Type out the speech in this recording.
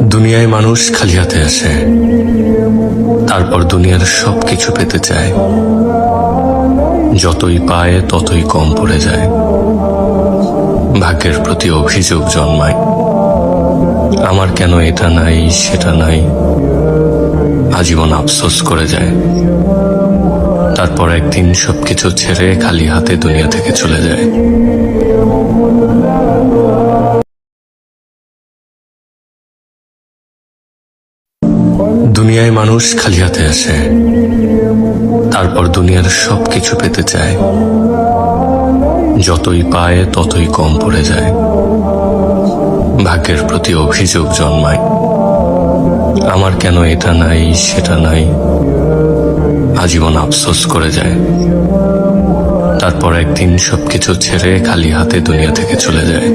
দুনিয়ায় মানুষ খালি হাতে আসে, তারপর দুনিয়ার সবকিছু পেতে চায়। যতই পায় ততই কম পড়ে যায়। ভাগ্যের প্রতি অভিযোগ জন্মায়, আমার কেন এটা নাই সেটা নাই। আজীবন আফসোস করে যায়। তারপর একদিন সবকিছু ছেড়ে খালি হাতে দুনিয়া থেকে চলে যায়। দুনিয়ায় মানুষ খালি হাতে আসে, তারপর দুনিয়ার সবকিছু পেতে চায়। যতই পায় ততই কম পড়ে যায়। ভাগ্যের প্রতি অভিযোগ জন্মায়, আমার কেন এটা নাই সেটা নাই। আজীবন আফসোস করে যায়। তারপর একদিন সবকিছু ছেড়ে খালি হাতে দুনিয়া থেকে চলে যায়।